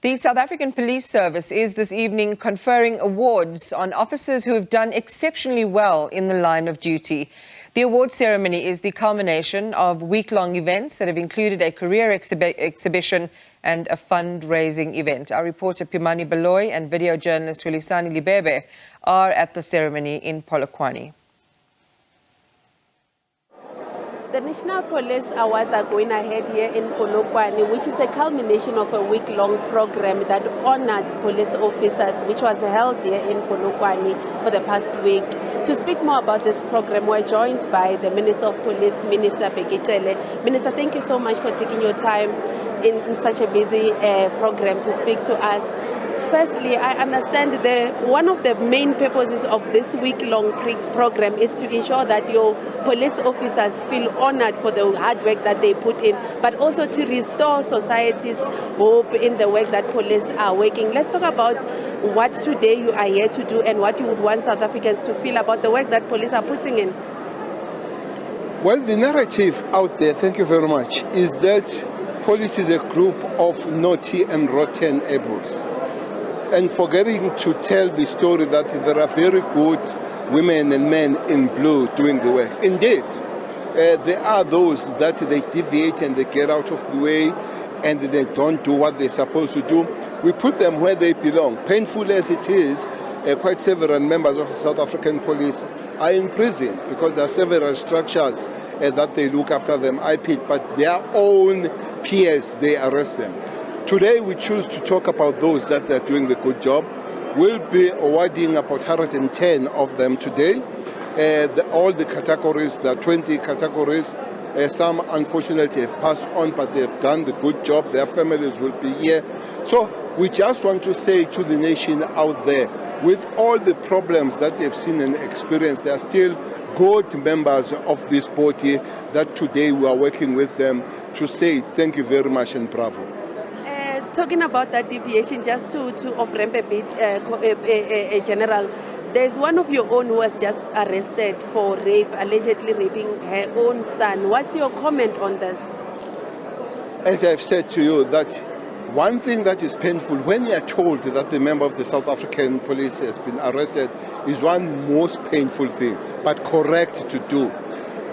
The South African Police Service is this evening conferring awards on officers who have done exceptionally well in the line of duty. The award ceremony is the culmination of week-long events that have included a career exhibition and a fundraising event. Our reporter Pimani Baloyi and video journalist Hulisani Livhebe are at the ceremony in Polokwane. The National Police Awards are going ahead here in Polokwane, which is a culmination of a week-long program that honored police officers, which was held here in Polokwane for the past week. To speak more about this program, we're joined by the Minister of Police, Minister Bekitele. Minister, thank you so much for taking your time in such a busy program to speak to us. Firstly, I understand one of the main purposes of this week-long program is to ensure that your police officers feel honored for the hard work that they put in, but also to restore society's hope in the work that police are working. Let's talk about what today you are here to do and what you would want South Africans to feel about the work that police are putting in. Well, the narrative out there, thank you very much, is that police is a group of naughty and rotten apples. And forgetting to tell the story that there are very good women and men in blue doing the work. Indeed, there are those that they deviate and they get out of the way and they don't do what they're supposed to do. We put them where they belong. Painful as it is, quite several members of the South African police are in prison because there are several structures that they look after them, but their own peers, they arrest them. Today we choose to talk about those that are doing the good job. We'll be awarding about 110 of them today. All the categories, there are 20 categories. Some unfortunately have passed on, but they've done the good job. Their families will be here. So we just want to say to the nation out there, with all the problems that they've seen and experienced, there are still good members of this body that today we are working with them to say thank you very much and bravo. Talking about that deviation, just to off-ramp a bit, General, there's one of your own who was just arrested for rape, allegedly raping her own son. What's your comment on this? As I've said to you, that one thing that is painful when you are told that the member of the South African police has been arrested is one most painful thing, but correct to do.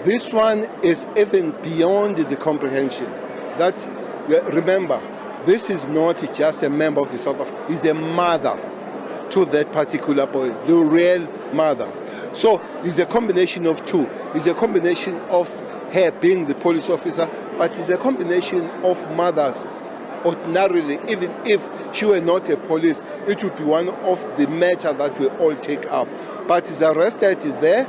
This one is even beyond the comprehension. That, remember, this is not just a member of the South Africa, he's a mother to that particular boy, the real mother. So it's a combination of two. It's a combination of her being the police officer, but it's a combination of mothers. Ordinarily, even if she were not a police, it would be one of the matters that we all take up. But he's arrested, is there,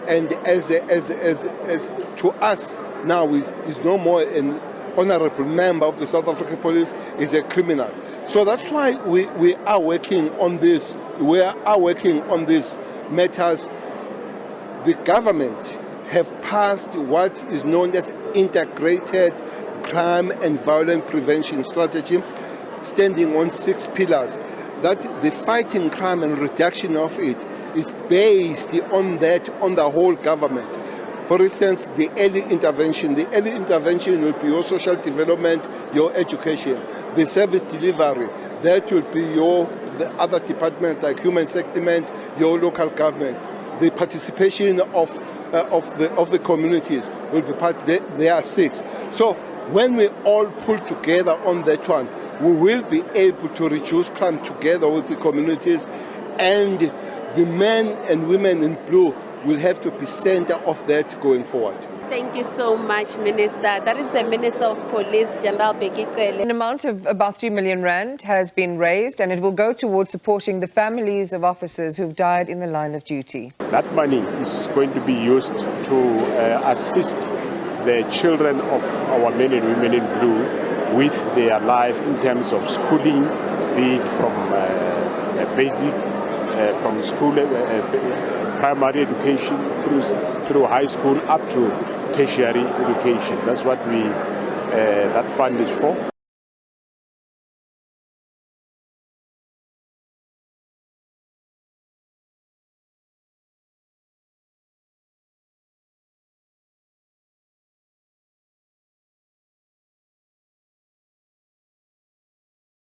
and as to us now, is no more an honorable member of the South African Police, is a criminal. So that's why we are working on this. We are working on these matters. The government have passed what is known as integrated crime and violence prevention strategy, standing on 6 pillars. That the fighting crime and reduction of it is based on that, on the whole government. For instance, the early intervention. The early intervention will be your social development, your education. The service delivery, that will be the other departments like human settlement, your local government. The participation of the communities will be part. There are 6. So when we all pull together on that one, we will be able to reduce crime together with the communities, and the men and women in blue will have to be center of that going forward. Thank you so much, Minister. That is the Minister of Police, General Bekitele. An amount of about 3 million rand has been raised, and it will go towards supporting the families of officers who've died in the line of duty. That money is going to be used to assist the children of our men and women in blue with their life in terms of schooling, be it from basic, from school, primary education through high school up to tertiary education. That's what that fund is for.